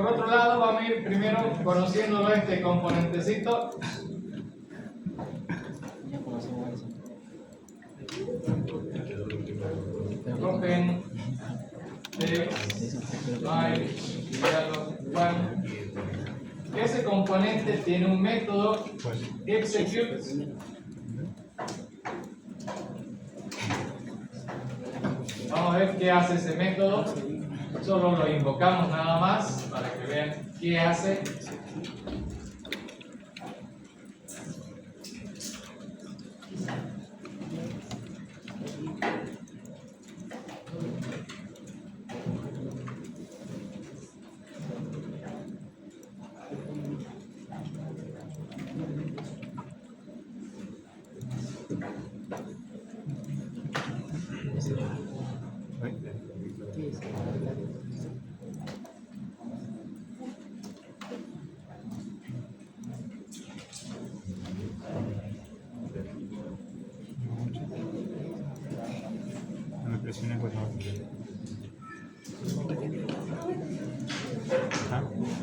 por otro lado, vamos a ir primero conociéndolo este componentecito. Open text file dialog one. Ese componente tiene un método execute. Vamos a ver qué hace ese método. Solo lo invocamos nada más para que vean qué hace.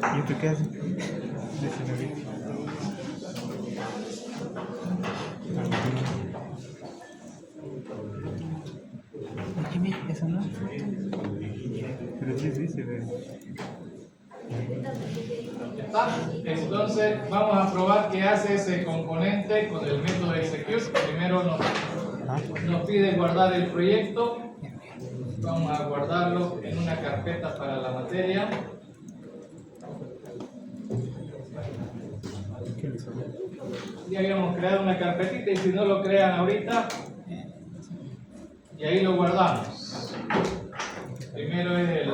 ¿Y esto qué hace? Eso no. Pero sí se ve. Entonces vamos a probar qué hace ese componente con el método execute. Primero nos pide guardar el proyecto. Vamos a guardarlo en una carpeta para la materia. Ya habíamos creado una carpetita y si no lo crean ahorita, y ahí lo guardamos. Primero es el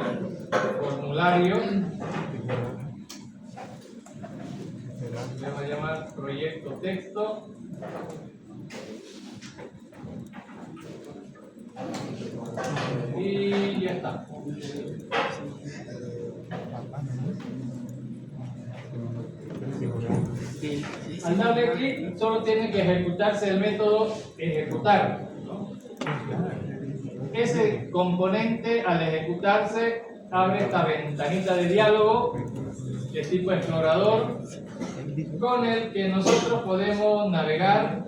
formulario. Le vamos a llamar proyecto texto. Y ya está. Al darle clic, solo tiene que ejecutarse el método ejecutar, ¿no? Ese componente, al ejecutarse, abre esta ventanita de diálogo de tipo explorador con el que nosotros podemos navegar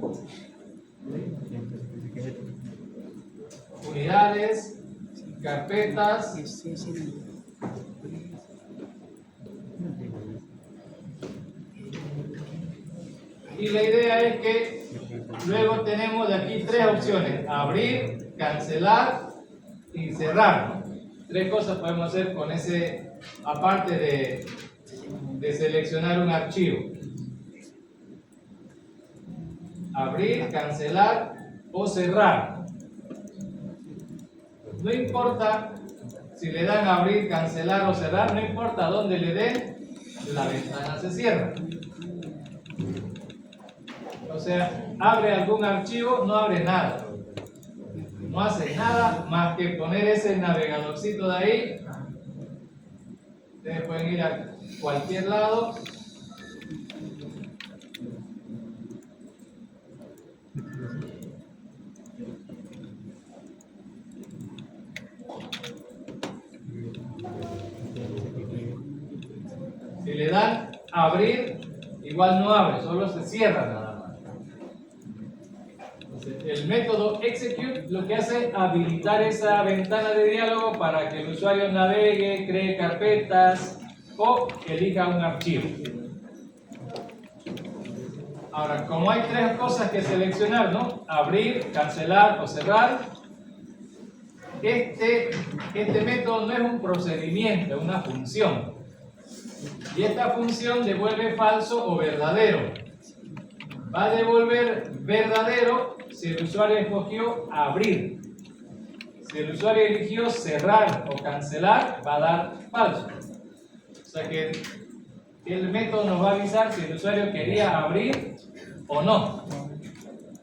unidades, carpetas. Y la idea es que luego tenemos de aquí tres opciones: abrir, cancelar y cerrar. Tres cosas podemos hacer con ese, aparte de seleccionar un archivo: abrir, cancelar o cerrar. No importa si le dan a abrir, cancelar o cerrar, no importa dónde le den, la ventana se cierra. O sea, abre algún archivo, no abre nada. No hace nada más que poner ese navegadorcito de ahí. Ustedes pueden ir a cualquier lado. Si le dan abrir, igual no abre, solo se cierra nada más. Entonces, el método execute lo que hace es habilitar esa ventana de diálogo para que el usuario navegue, cree carpetas o elija un archivo. Ahora, como hay tres cosas que seleccionar, ¿no? Abrir, cancelar o cerrar. Este método no es un procedimiento, es una función. Y esta función devuelve falso o verdadero. Va a devolver verdadero si el usuario escogió abrir. Si el usuario eligió cerrar o cancelar, va a dar falso. O sea que el método nos va a avisar si el usuario quería abrir o no.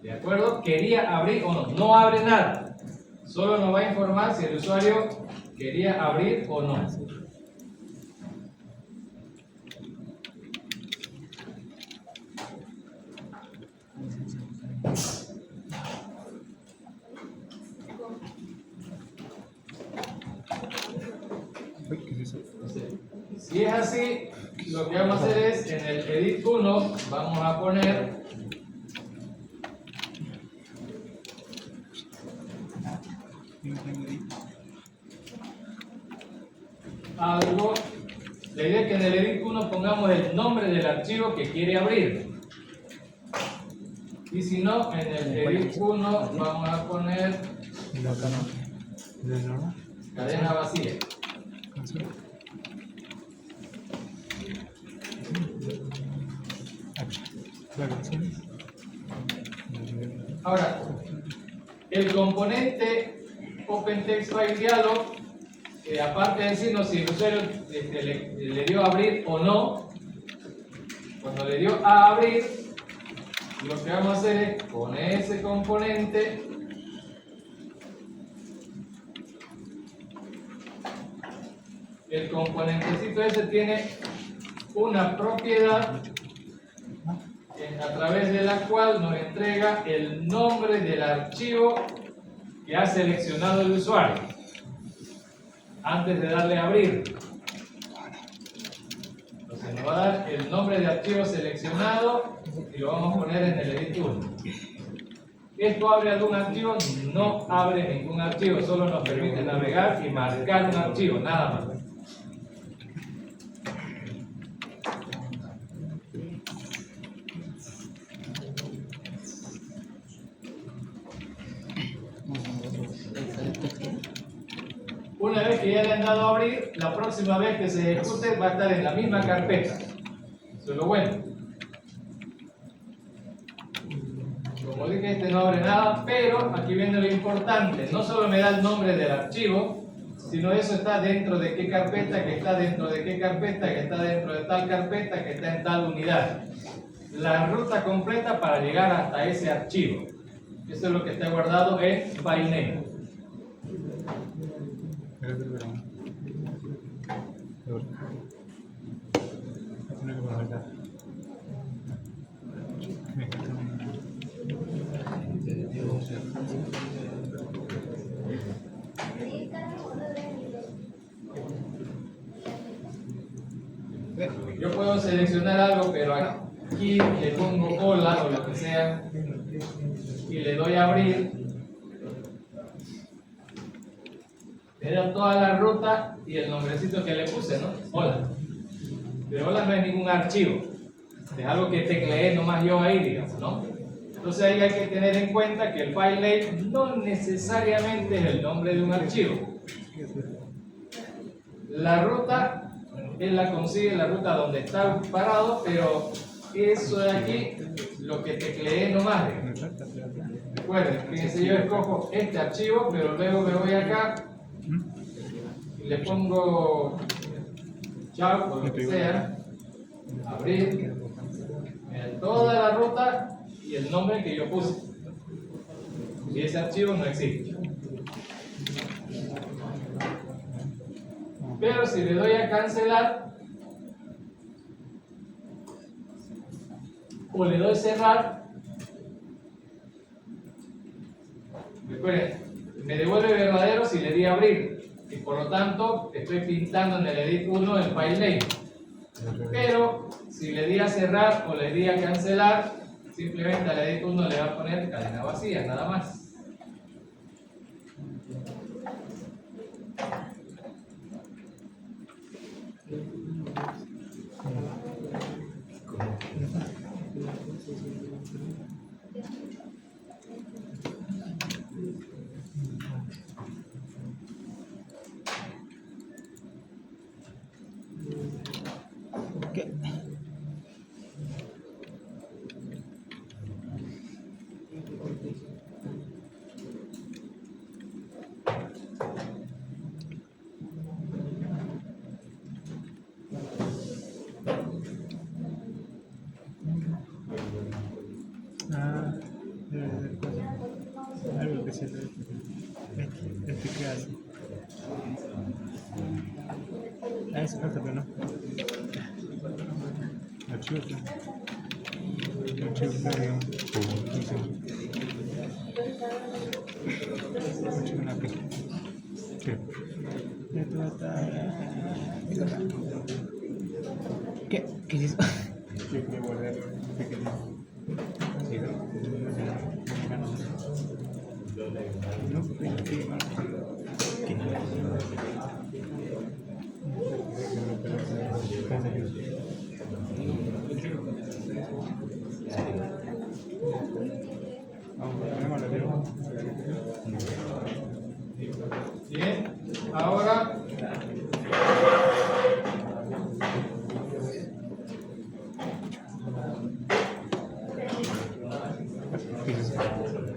¿De acuerdo? Quería abrir o no. No abre nada. Solo nos va a informar si el usuario quería abrir o no. Si es así, lo que vamos a hacer es, en el edit 1, vamos a poner algo. La idea es que en el edit 1 pongamos el nombre del archivo que quiere abrir. Y si no, en el edit 1 vamos a poner cadena vacía. Ahora, el componente OpenTextFileDialog, aparte de decirnos si el usuario le dio a abrir o no, cuando le dio a abrir, lo que vamos a hacer es poner ese componente el componentecito ese tiene una propiedad a través de la cual nos entrega el nombre del archivo que ha seleccionado el usuario antes de darle a abrir. Entonces nos va a dar el nombre de archivo seleccionado y lo vamos a poner en el edit 1. ¿Esto abre algún archivo? No abre ningún archivo, solo nos permite navegar y marcar un archivo, nada más. Una vez que ya le han dado a abrir, la próxima vez que se ejecute va a estar en la misma carpeta. Eso es lo bueno. Como dije, este no abre nada, pero aquí viene lo importante. No solo me da el nombre del archivo, sino eso está dentro de qué carpeta, que está dentro de qué carpeta, que está dentro de tal carpeta, que está en tal unidad. La ruta completa para llegar hasta ese archivo. Eso es lo que está guardado en FileName. Yo puedo seleccionar algo, pero aquí le pongo hola o lo que sea y le doy a abrir. Me da toda la ruta y el nombrecito que le puse, ¿no? Hola. Pero hola no es ningún archivo. Es algo que tecleé nomás yo ahí, digamos, ¿no? Entonces ahí hay que tener en cuenta que el file name no necesariamente es el nombre de un archivo. La ruta, él la consigue la ruta donde está parado, pero eso de aquí, lo que tecleé nomás. Recuerden, fíjense, yo escojo este archivo, pero luego me voy acá y le pongo chao o lo que sea, abrir, toda la ruta y el nombre que yo puse. Y ese archivo no existe. Pero si le doy a cancelar o le doy cerrar, recuerden, me devuelve verdadero si le di a abrir y por lo tanto estoy pintando en el edit 1 el file name. Pero si le di a cerrar o le di a cancelar, simplemente al edit 1 le va a poner cadena vacía, nada más. Algo que se le este que hace. Eso falta, pero no. Archivo previo. Archivo en API. Sí. Esto está. ¿Qué es eso? Yo quiero guardar pequeño. Sí, ¿no? No, Bien, ahora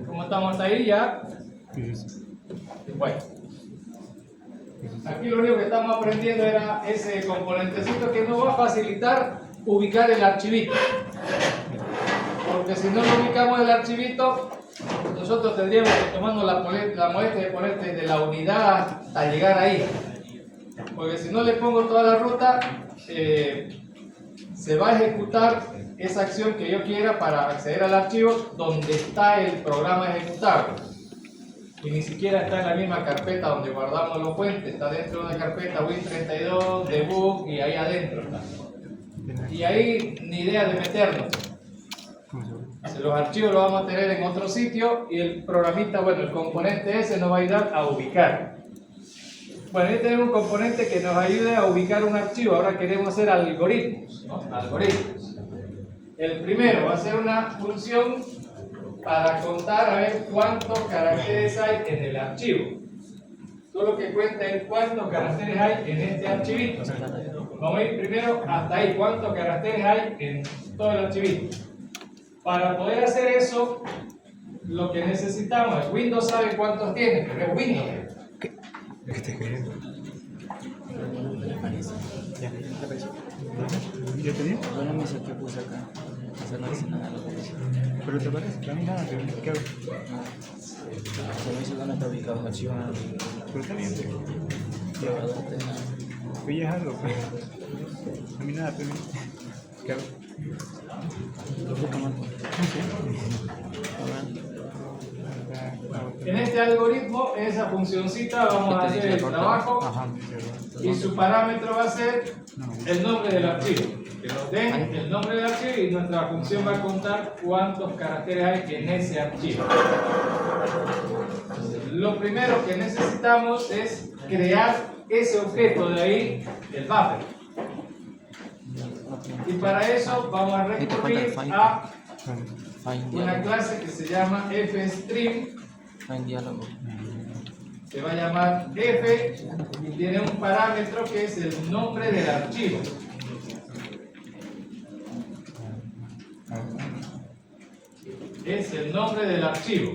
como estamos hasta ahí ya, bueno, aquí lo único que estamos aprendiendo era ese componentecito que nos va a facilitar ubicar el archivito, porque si no lo ubicamos el archivito, nosotros tendríamos que tomarnos la molestia de poner desde la unidad hasta llegar ahí, porque si no le pongo toda la ruta, se va a ejecutar esa acción que yo quiera para acceder al archivo donde está el programa ejecutable, y ni siquiera está en la misma carpeta donde guardamos los puentes, está dentro de una carpeta Win32, debug, y ahí adentro está. Y ahí ni idea de meternos. Los archivos los vamos a tener en otro sitio y el programita, bueno, el componente ese nos va a ayudar a ubicar. Bueno, ahí tenemos un componente que nos ayude a ubicar un archivo. Ahora queremos hacer algoritmos, ¿no? Algoritmos. El primero va a ser una función para contar a ver cuántos caracteres hay en el archivo. Todo lo que cuenta es cuántos caracteres hay en este archivito. Vamos a ir primero hasta ahí, cuántos caracteres hay en todo el archivito. Para poder hacer eso, lo que necesitamos es Windows sabe cuántos tiene, pero es Windows. ¿Qué te crees? Ya, ¿te apareció? ¿Ya tenía? Bueno, me hizo que puse acá. O sea, no dice nada. ¿Pero te parece? A mí nada, ¿qué hago? Se me hizo que no está ubicado el archivo. Pero está bien, tío. Ya, Oye, es algo, pues. A mí nada, pero... ¿Qué hago? lo busca mal. En este algoritmo, en esa funcioncita, vamos a hacer el trabajo y su parámetro va a ser el nombre del archivo. Que nos den el nombre del archivo y nuestra función va a contar cuántos caracteres hay en ese archivo. Entonces, lo primero que necesitamos es crear ese objeto de ahí, el buffer. Y para eso vamos a recurrir a una clase que se llama fstream. Find diálogo. Se va a llamar f y tiene un parámetro que es el nombre del archivo. Es el nombre del archivo.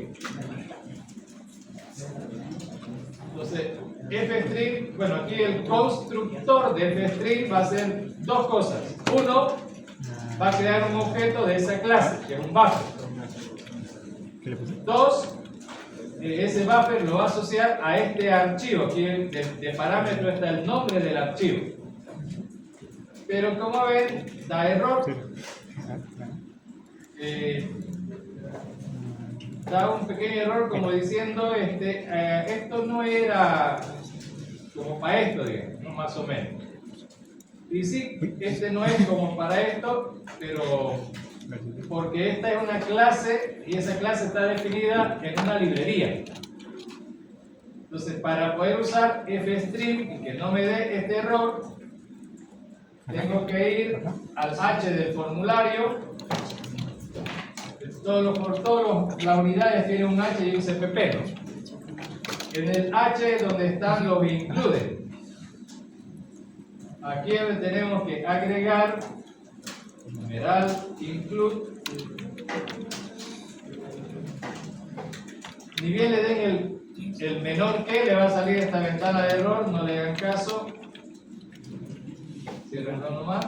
Entonces, fstream, bueno, aquí el constructor de fstream va a hacer dos cosas. Uno, va a crear un objeto de esa clase, que es un buffer. ¿Qué le puse? Dos, ese buffer lo va a asociar a este archivo. Aquí de parámetro está el nombre del archivo. Pero como ven, da error. Da un pequeño error como diciendo esto no era como para esto, digamos, ¿no? Más o menos. Y sí, este no es como para esto, pero porque esta es una clase y esa clase está definida en una librería. Entonces, para poder usar fstream y que no me dé este error, tengo que ir al H del formulario. Las unidades tienen un H y un CPP, ¿no? En el H es donde están los include. Aquí es donde tenemos que agregar numeral include. Ni bien le den el menor que, le va a salir esta ventana de error, no le hagan caso. Cierrenlo nomás.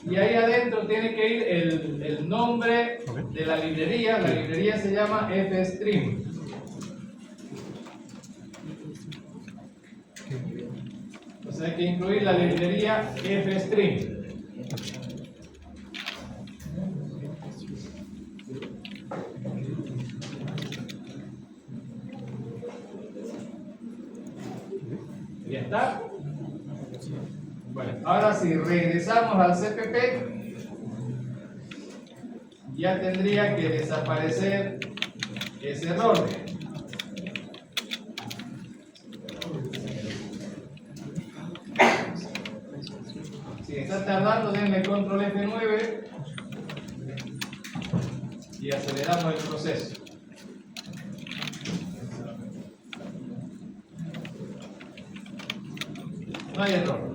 Y ahí adentro tiene que ir el nombre de la librería. La librería se llama fstream. Entonces hay que incluir la librería fstream. ¿Ya está? Bueno, ahora si regresamos al CPP, ya tendría que desaparecer ese error. Si está tardando, denle control F9 y aceleramos el proceso. No hay error.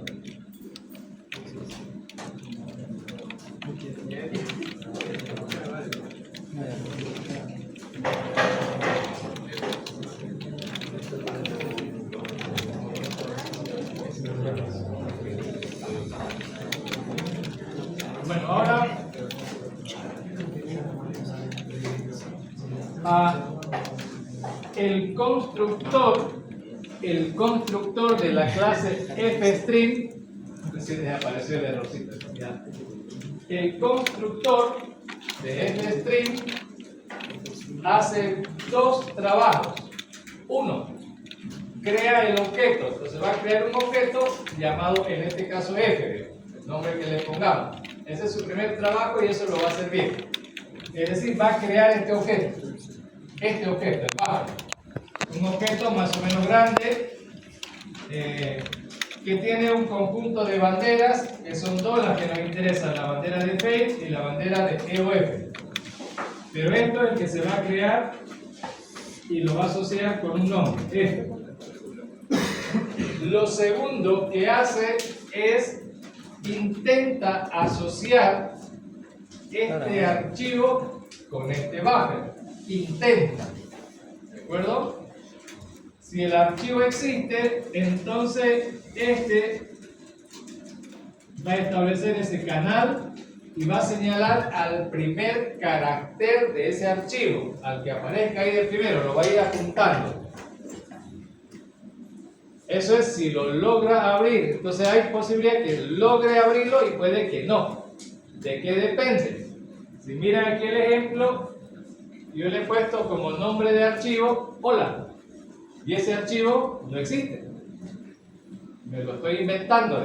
Bueno, ahora el constructor de la clase FString, recién desapareció el errorcito, ya. El constructor de FString hace dos trabajos. Uno, crea el objeto. Entonces va a crear un objeto llamado, en este caso, F, el nombre que le pongamos. Ese es su primer trabajo y eso lo va a hacer bien. Es decir, va a crear este objeto, el buffer. Un objeto más o menos grande que tiene un conjunto de banderas, que son dos las que nos interesan, la bandera de Phase y la bandera de EOF. Pero esto es el que se va a crear y lo va a asociar con un nombre, F. Lo segundo que hace es intenta asociar este archivo con este buffer. Intenta. ¿De acuerdo? Si el archivo existe, entonces este va a establecer ese canal y va a señalar al primer carácter de ese archivo, al que aparezca ahí de primero, lo va a ir apuntando. Eso es si lo logra abrir. Entonces hay posibilidad que logre abrirlo y puede que no. ¿De qué depende? Si miran aquí el ejemplo, yo le he puesto como nombre de archivo hola, y ese archivo no existe, me lo estoy inventando.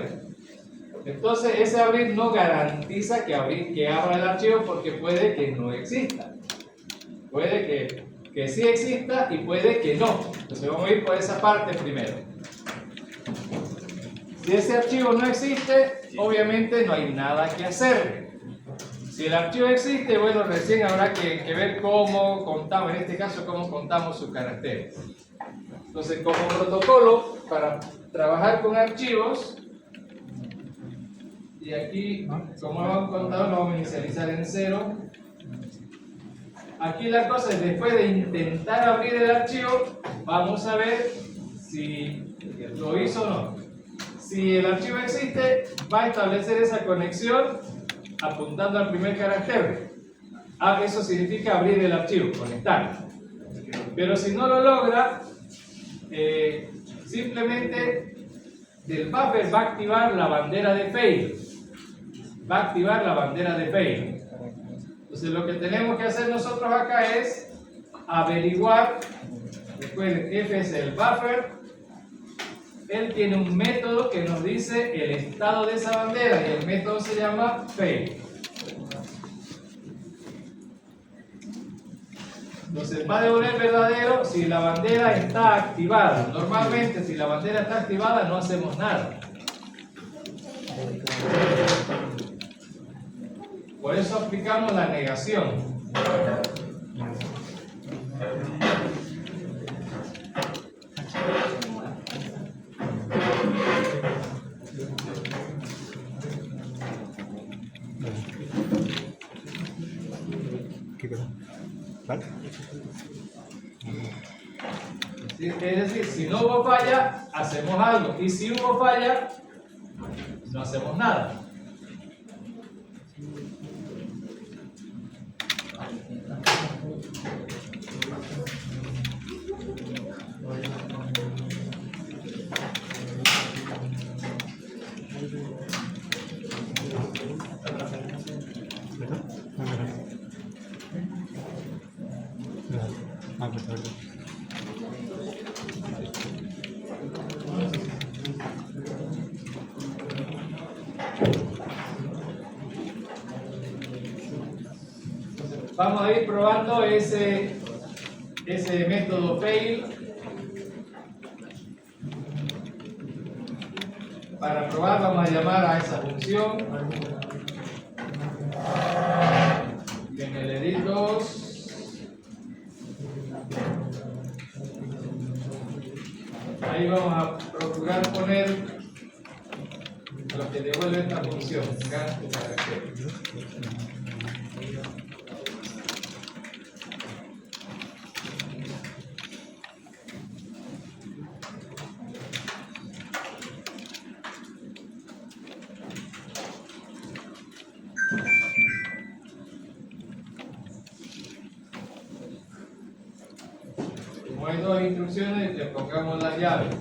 Entonces ese abrir no garantiza que abra el archivo, porque puede que no exista, puede que sí exista y puede que no. Entonces vamos a ir por esa parte primero. Si ese archivo no existe, obviamente no hay nada que hacer. Si el archivo existe, bueno, recién habrá que ver cómo contamos, en este caso, cómo contamos sus caracteres. Entonces, como protocolo para trabajar con archivos, y aquí, como lo han contado, lo vamos a inicializar en 0. Aquí la cosa es, después de intentar abrir el archivo, vamos a ver si lo hizo o no. Si el archivo existe, va a establecer esa conexión apuntando al primer carácter. Eso significa abrir el archivo, conectar. Pero si no lo logra, simplemente del buffer va a activar la bandera de fail. Va a activar la bandera de fail. Entonces lo que tenemos que hacer nosotros acá es averiguar. Recuerden, F es el buffer. Él tiene un método que nos dice el estado de esa bandera y el método se llama fail. Entonces va a devolver verdadero si la bandera está activada. Normalmente si la bandera está activada no hacemos nada. Por eso aplicamos la negación. ¿Qué quedó? ¿Vale? Es decir, si no hubo falla, hacemos algo. Y si hubo falla, no hacemos nada. vamos a ir probando ese método fail. Para probar vamos a llamar a esa función en el edit 2. Ahí vamos a procurar poner lo que devuelve esta función. Como hay dos instrucciones, le pongamos las llaves.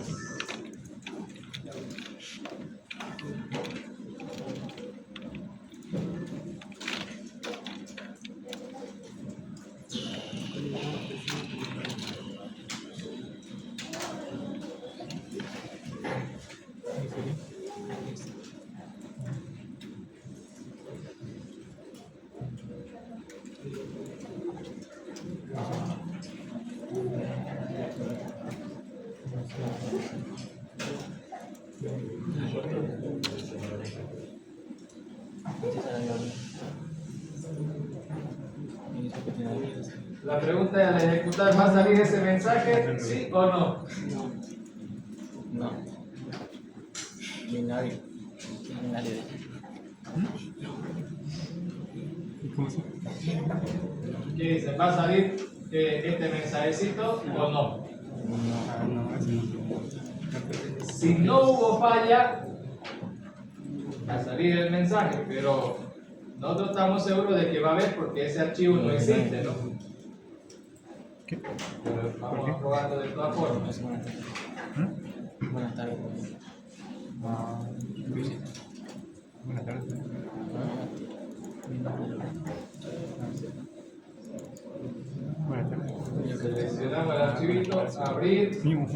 La pregunta es, al ejecutar, ¿va a salir ese mensaje? ¿Sí o no? No. Ni nadie. Ni nadie. ¿Y cómo se? ¿Qué dice? ¿Va a salir este mensajecito o no? Ah, no, eso no. Si no hubo falla, va a salir el mensaje, pero nosotros estamos seguros de que va a haber porque ese archivo no existe, ¿no? ¿Qué? Pero vamos a probarlo de todas formas. Buenas tardes. Buenas tardes. Ah, buenas tardes. Buenas tardes. Seleccionamos el archivito, abrir, Mío.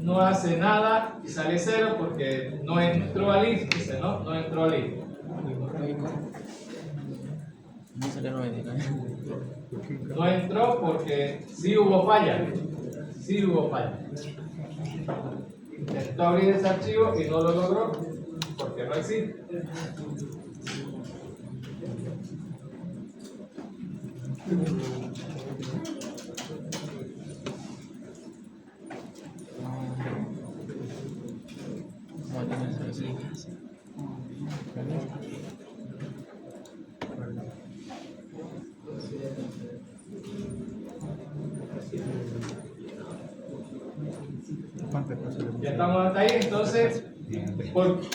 no hace nada y sale 0 porque no entró al if, dice, ¿no? No entró al if. No salió 99. No entró porque sí hubo falla. Sí hubo falla. Intentó abrir ese archivo y no lo logró porque no existe. No tiene solución. ¿Cuántas cosas? Ya estamos hasta ahí, entonces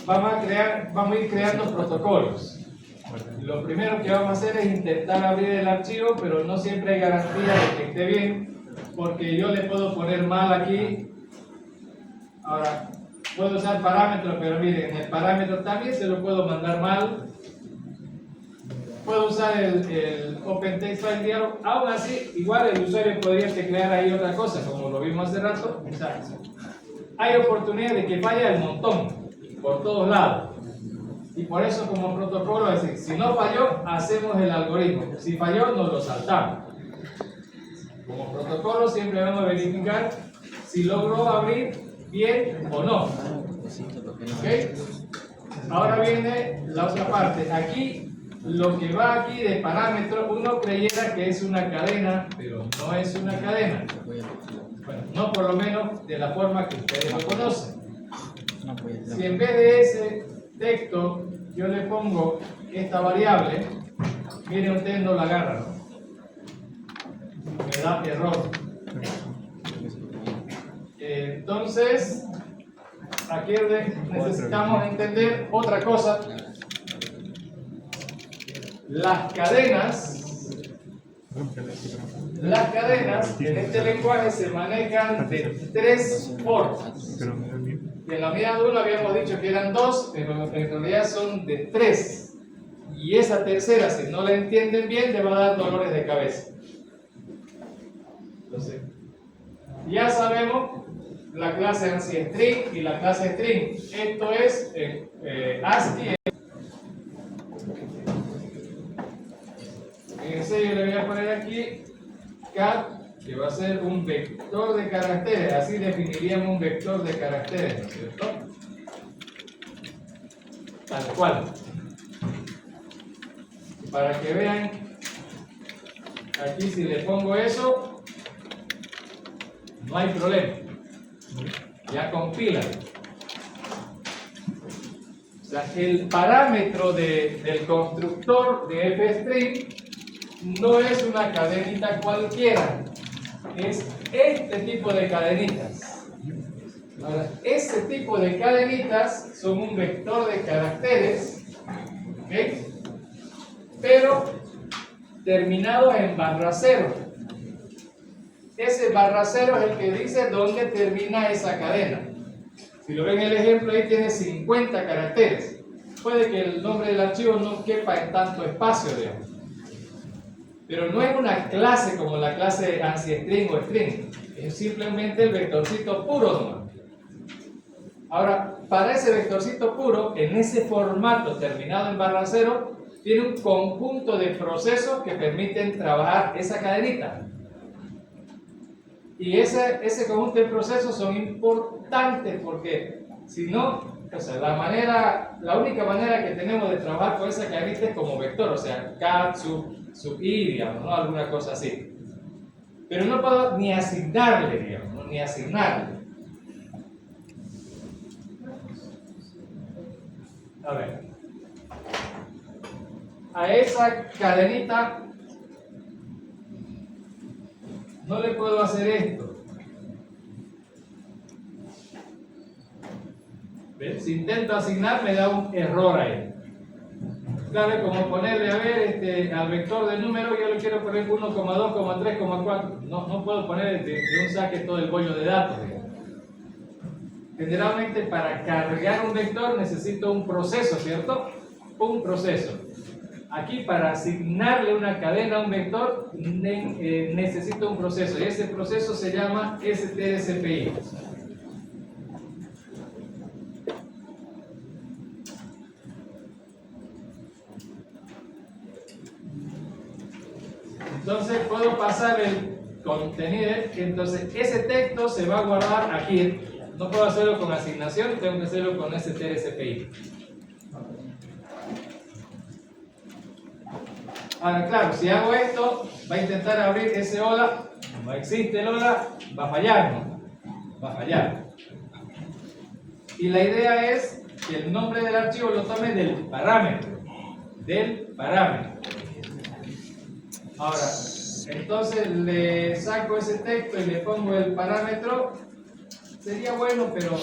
vamos a ir creando protocolos. Lo primero que vamos a hacer es intentar abrir el archivo, pero no siempre hay garantía de que esté bien, porque yo le puedo poner mal aquí. Ahora, puedo usar parámetros, pero miren, en el parámetro también se lo puedo mandar mal. Puedo usar el Open Text File Dialog, aún así, igual el usuario podría teclear ahí otra cosa, como lo vimos hace rato. O sea, hay oportunidad de que falla el montón, por todos lados. Y por eso, como protocolo, es decir, si no falló, hacemos el algoritmo. Si falló, nos lo saltamos. Como protocolo, siempre vamos a verificar si logró abrir bien o no. ¿Ok? Ahora viene la otra parte. Aquí, lo que va aquí de parámetro, uno creyera que es una cadena, pero no es una cadena. Bueno, no por lo menos de la forma que ustedes lo conocen. Si en vez de ese texto yo le pongo esta variable, miren, ustedes no la agarran, me da error. Entonces, aquí necesitamos entender otra cosa. Las cadenas en este lenguaje se manejan de 3 formas. Pero me da miedo. En la unidad 1 habíamos dicho que eran 2, pero en realidad son de 3. Y esa tercera, si no la entienden bien, le va a dar dolores de cabeza. Entonces, ya sabemos la clase ANSI string y la clase string. Esto es ASCII. cat, que va a ser un vector de caracteres. Así definiríamos un vector de caracteres, ¿no es cierto? Tal cual. Para que vean, aquí si le pongo eso, no hay problema. Ya compila. O sea, el parámetro del constructor de fstring no es una cadenita cualquiera, es este tipo de cadenitas. Ahora, este tipo de cadenitas son un vector de caracteres, ¿ok? Pero terminados en barra cero. Ese barra cero es el que dice dónde termina esa cadena. Si lo ven en el ejemplo, ahí tiene 50 caracteres. Puede que el nombre del archivo no quepa en tanto espacio, digamos. Pero no es una clase como la clase ANSI string o string. Es simplemente el vectorcito puro nomás. Ahora, para ese vectorcito puro, en ese formato terminado en barra cero, tiene un conjunto de procesos que permiten trabajar esa cadenita. Y ese conjunto de procesos son importantes porque si no, o sea, la única manera que tenemos de trabajar con esa cadenita es como vector, o sea, cat sub i, digamos, ¿no? Alguna cosa así. Pero no puedo ni asignarle, digamos, ¿no? Ni asignarle. A ver. A esa cadenita no le puedo hacer esto. ¿Ven? Si intento asignar me da un error ahí. Claro, es como ponerle, a ver, al vector del número, yo le quiero poner 1,2, 3, 4. No puedo poner de un saque todo el bollo de datos. Generalmente para cargar un vector necesito un proceso, ¿cierto? Un proceso. Aquí para asignarle una cadena a un vector necesito un proceso y ese proceso se llama strcpy. Entonces puedo pasar el contenido, entonces ese texto se va a guardar aquí. No puedo hacerlo con asignación, tengo que hacerlo con strcpy. Ahora, claro, si hago esto, va a intentar abrir ese hola, no existe el hola, va a fallar, ¿no? Va a fallar. Y la idea es que el nombre del archivo lo tome del parámetro. Ahora, entonces le saco ese texto y le pongo el parámetro. Sería bueno, pero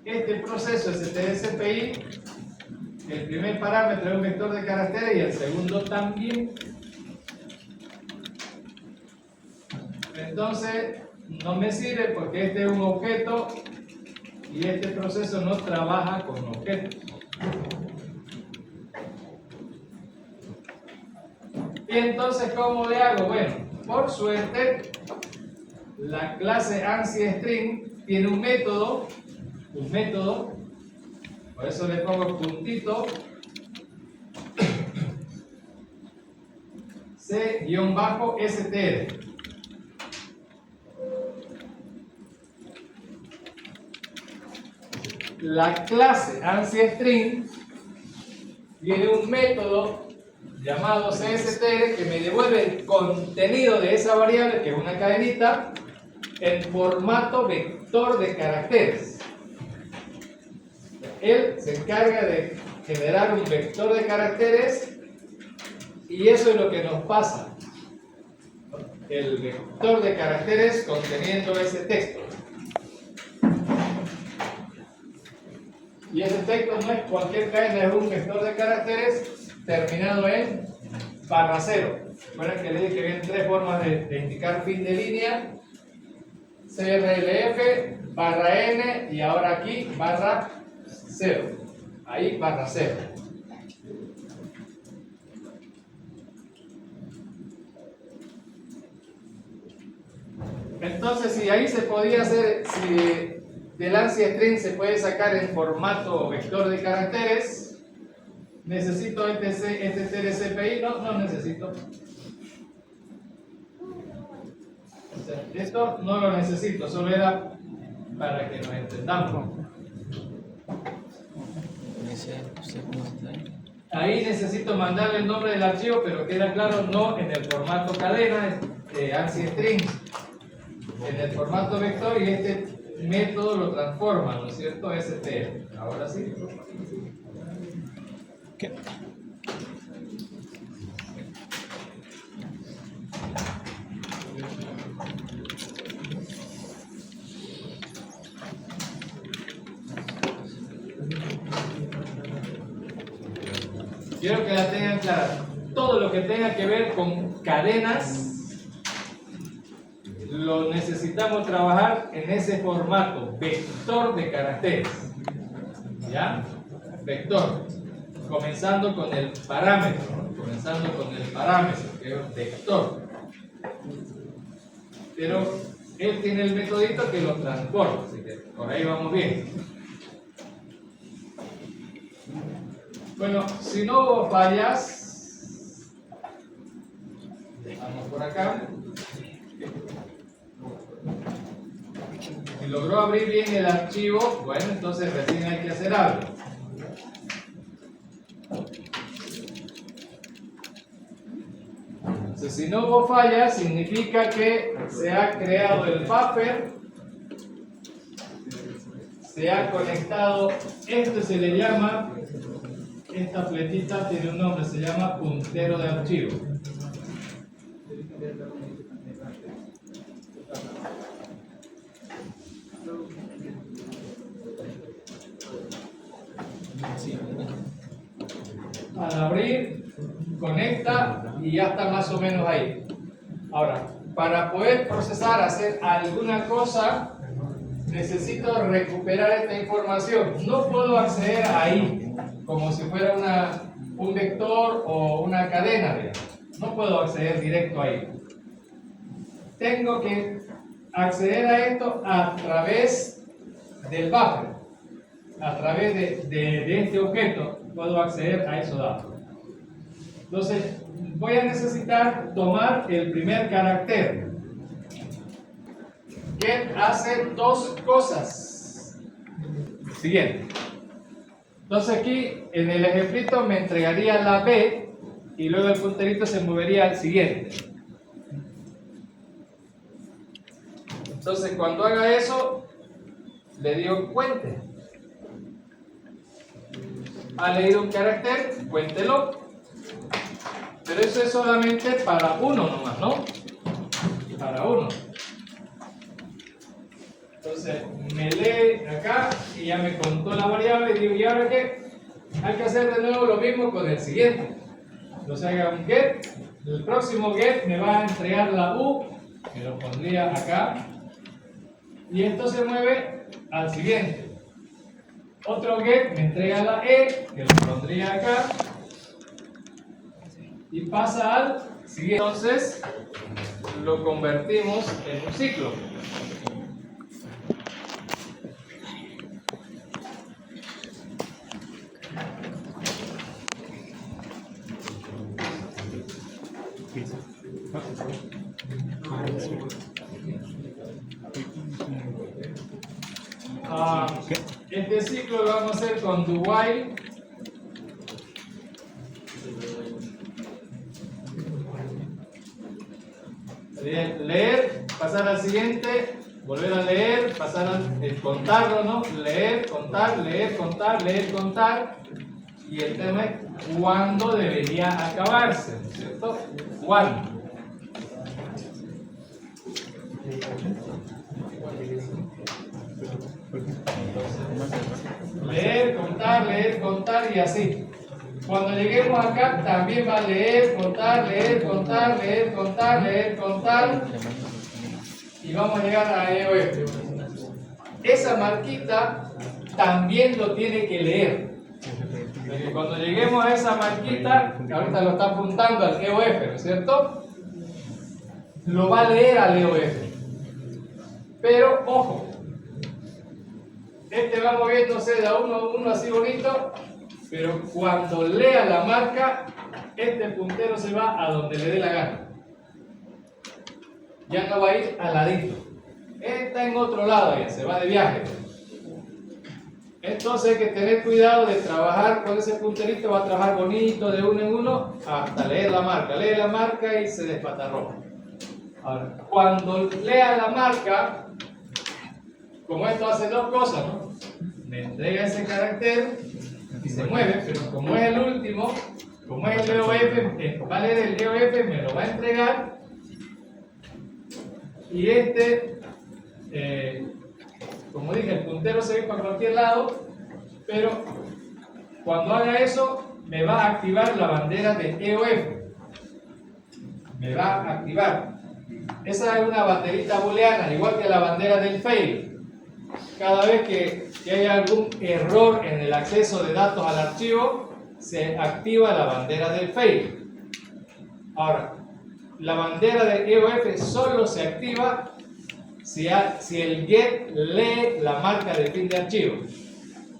este proceso strcpy, el primer parámetro es un vector de caracteres y el segundo también. Entonces no me sirve porque este es un objeto y este proceso no trabaja con objetos. Y entonces, ¿cómo le hago? Bueno, por suerte la clase ANSI string tiene un método, por eso le pongo puntito c-str. La clase ANSI string tiene un método llamado cstr que me devuelve el contenido de esa variable, que es una cadenita, en formato vector de caracteres. Él se encarga de generar un vector de caracteres y eso es lo que nos pasa. El vector de caracteres conteniendo ese texto. Y ese texto no es cualquier cadena, es un vector de caracteres terminado en barra cero. Recuerden que le dije que había tres formas de indicar fin de línea: CRLF, barra N y ahora aquí barra cero. Ahí barra cero. Entonces, si ahí se podía hacer, si del ANSI string se puede sacar en formato vector de caracteres, necesito este strcpy, no necesito. O sea, esto no lo necesito, solo era para que nos entendamos. Ahí necesito mandarle el nombre del archivo, pero queda claro, no en el formato cadena, ANSI string, en el formato vector, y este método lo transforma, ¿no es cierto? STL. Ahora sí. ¿Qué? Quiero que la tengan clara. Todo lo que tenga que ver con cadenas lo necesitamos trabajar en ese formato, vector de caracteres. ¿Ya? Vector. Comenzando con el parámetro, ¿no? Comenzando con el parámetro, que es vector. Pero él tiene el metodito que lo transforma, así que por ahí vamos bien. Bueno, si no hubo fallas, vamos por acá. Si logró abrir bien el archivo, bueno, entonces recién hay que hacer algo. Entonces, si no hubo fallas, significa que se ha creado el buffer, se ha conectado, esto se le llama, esta fletita tiene un nombre, se llama puntero de archivo. Al abrir, conecta y ya está más o menos ahí. Ahora, para poder procesar, hacer alguna cosa, necesito recuperar esta información. No puedo acceder ahí como si fuera un vector o una cadena, digamos. No puedo acceder directo ahí. Tengo que acceder a esto a través del buffer. A través de este objeto puedo acceder a esos datos. Entonces, voy a necesitar tomar el primer carácter. Get hace dos cosas. Siguiente. Entonces aquí en el ejemplito me entregaría la B y luego el punterito se movería al siguiente. Entonces cuando haga eso, le digo cuente. Ha leído un carácter, cuéntelo. Pero eso es solamente para uno nomás, ¿no? Para uno. Entonces me lee acá y ya me contó la variable y digo, ¿y ahora qué? Hay que hacer de nuevo lo mismo con el siguiente. Entonces haga un get. El próximo get me va a entregar la U, que lo pondría acá. Y esto se mueve al siguiente. Otro get me entrega la E, que lo pondría acá. Y pasa al siguiente. Entonces lo convertimos en un ciclo. Este ciclo lo vamos a hacer con do while. Leer, pasar al siguiente, volver a leer, pasar al contarlo, ¿no? Leer, contar, leer, contar, leer, contar. Y el tema es cuándo debería acabarse, ¿no es cierto? ¿Cuándo? Leer, contar y así. Cuando lleguemos acá también va a leer, contar, leer, contar, leer, contar, leer, contar. Y vamos a llegar a EOF. Esa marquita también lo tiene que leer. Porque cuando lleguemos a esa marquita, ahorita lo está apuntando al EOF, ¿no es cierto? Lo va a leer al EOF. Pero, ojo, este va moviéndose de a uno así bonito, pero cuando lea la marca, este puntero se va a donde le dé la gana. ya no va a ir al ladito. Está en otro lado ya, se va de viaje. Entonces hay que tener cuidado de trabajar con ese punterito, va a trabajar bonito de uno en uno hasta leer la marca. Lee la marca y se despatarró. Ahora, cuando lea la marca, como esto hace dos cosas, ¿no? Me entrega ese carácter y se mueve, pero como es el último, como es el EOF, va a leer el EOF, me lo va a entregar y como dije, el puntero se ve para cualquier lado, pero cuando haga eso me va a activar la bandera de EOF, me va a activar. Esa es una banderita booleana, igual que la bandera del fail. Cada vez que hay algún error en el acceso de datos al archivo, se activa la bandera del fail. Ahora, la bandera de EOF solo se activa si el get lee la marca de fin de archivo.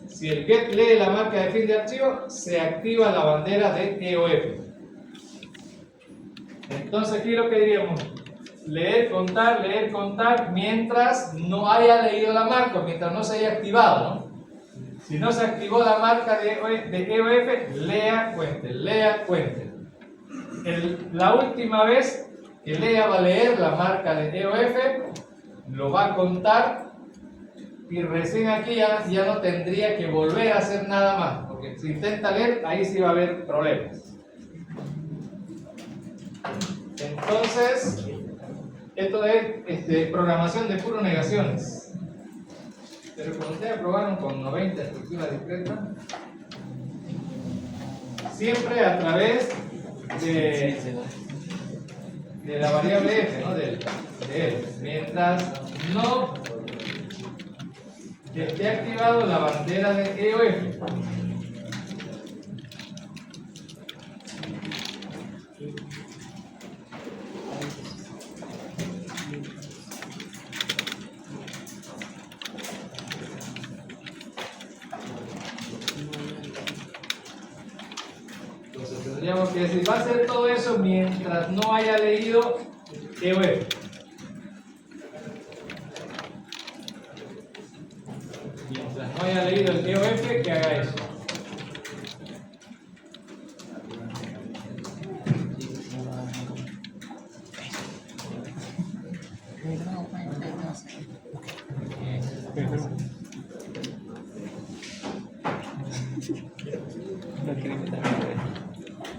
Si el get lee la marca de fin de archivo, se activa la bandera de EOF. Entonces aquí lo que diríamos, leer, contar, mientras no haya leído la marca, mientras no se haya activado, ¿no? Si no se activó la marca de EOF, lea, cuente. La última vez que lea va a leer la marca de EOF, lo va a contar y recién aquí ya no tendría que volver a hacer nada más, porque si intenta leer, ahí sí va a haber problemas. Entonces, esto es programación de puro negaciones. Pero cuando ustedes aprobaron con 90 estructuras discretas, siempre a través de la variable f, ¿no? de él. Mientras no esté activado la bandera de EOF. Entonces tendríamos que decir, va a hacer todo eso mientras no haya leído EOF. Mientras no haya leído el EOF, que haga eso.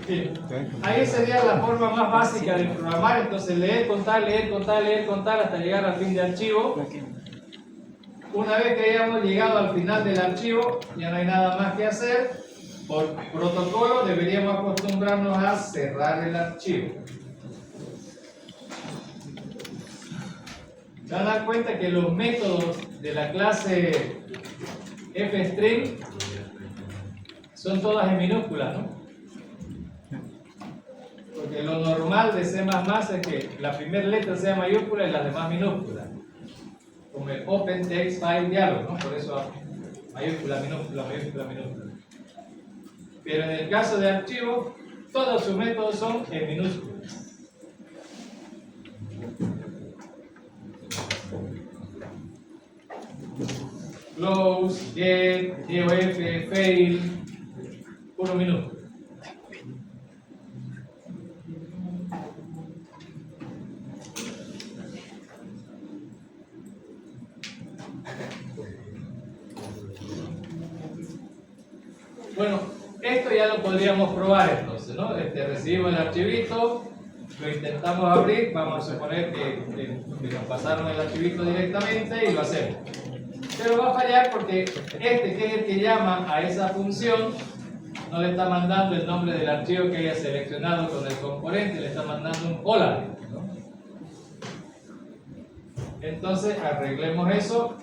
Sí. Ahí sería la forma más básica de programar. Entonces leer, contar hasta llegar al fin de archivo. Una vez que hayamos llegado al final del archivo, ya no hay nada más que hacer. Por protocolo deberíamos acostumbrarnos a cerrar el archivo. Se van a dar cuenta que los métodos de la clase fstring son todas en minúsculas, ¿no? Porque lo normal de C++ es que la primera letra sea mayúscula y las demás minúsculas. Como el Open Text File Dialog, ¿no? Por eso mayúscula, minúscula. Pero en el caso de archivo, todos sus métodos son en minúsculas. Close, get, EOF, fail, puro minúsculo. Bueno, esto ya lo podríamos probar entonces, ¿no? Recibimos el archivito, lo intentamos abrir, vamos a suponer que nos pasaron el archivito directamente y lo hacemos. Pero va a fallar porque que es el que llama a esa función, no le está mandando el nombre del archivo que haya seleccionado con el componente, le está mandando un hola, ¿no? Entonces arreglemos eso.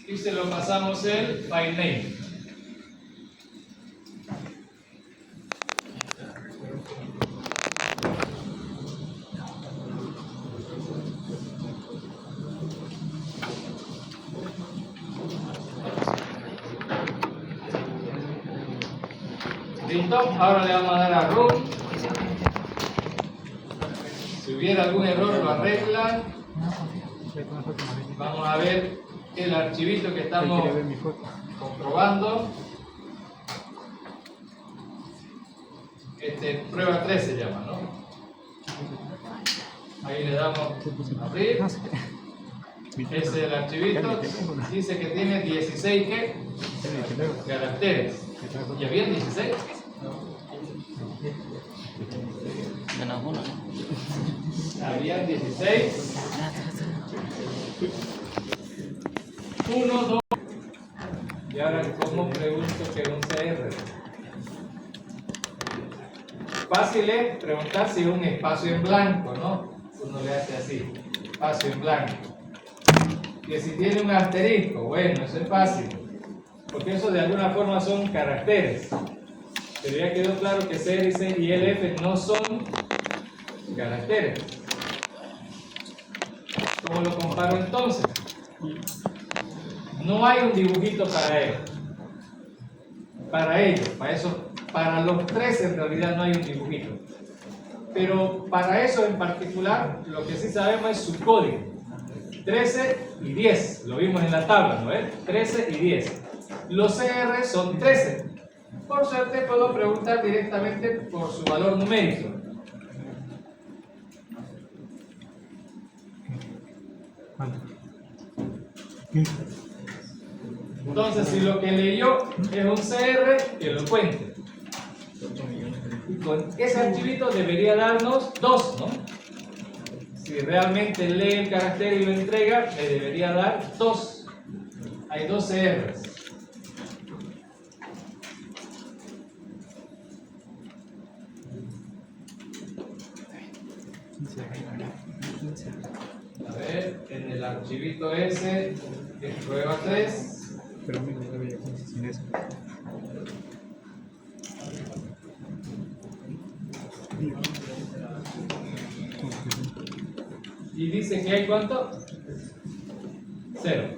Y se lo pasamos el file name. ¿Listo? Ahora le vamos a dar a Run. Si hubiera algún error lo arreglan. Vamos a ver el archivito que estamos Quiere ver mi foto. comprobando. Prueba 3 se llama, ¿no? Ahí le damos a abrir. Ese es el archivito. Dice que tiene 16 ¿qué? Caracteres. ¿Y había 16? Menos uno, ¿no? Habían 16. 1, 2. Y ahora, ¿cómo pregunto que un CR? Fácil es preguntar si es un espacio en blanco, ¿no? Uno le hace así, espacio en blanco. Que si tiene un asterisco, bueno, eso es fácil. Porque eso de alguna forma son caracteres. Pero ya quedó claro que CR y LF no son caracteres. ¿Cómo lo comparo entonces? No hay un dibujito para él. Para ellos, para los tres en realidad no hay un dibujito. Pero para eso en particular, lo que sí sabemos es su código. 13 y 10, lo vimos en la tabla, ¿no es? 13 y 10. Los CR son 13. Por suerte puedo preguntar directamente por su valor numérico. Entonces, si lo que leyó es un CR, que lo cuente. Y con ese archivito debería darnos 2, ¿no? Si realmente lee el carácter y lo entrega, le debería dar 2. Hay 2 CRs. A ver, en el archivito ese, que es prueba 3. Pero a mí no me veía sin eso. Y dice que hay ¿cuánto? 0.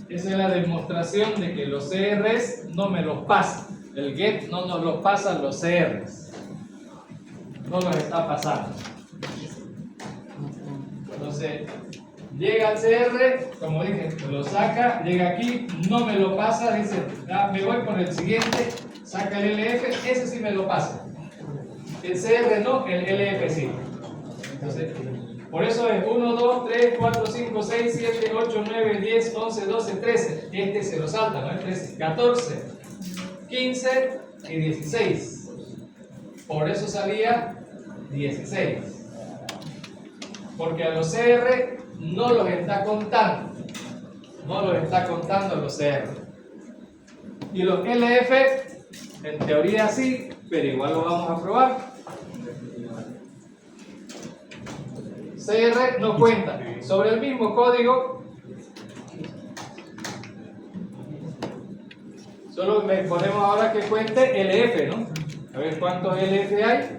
Esa es la demostración de que los CRs no me los pasa. El get no nos los pasa los CRs. No los está pasando. Entonces, llega al CR, como dije, lo saca, llega aquí, no me lo pasa, dice, me voy por el siguiente, saca el LF, ese sí me lo pasa. El CR no, el LF sí. Entonces, por eso es 1, 2, 3, 4, 5, 6, 7, 8, 9, 10, 11, 12, 13. Este se lo salta, ¿no? El 13, 14, 15 y 16. Por eso salía 16. Porque a los CR no los está contando. No los está contando los CR. Y los LF, en teoría sí, pero igual lo vamos a probar. CR no cuenta. Sobre el mismo código, solo le ponemos ahora que cuente LF, ¿no? A ver cuántos LF hay.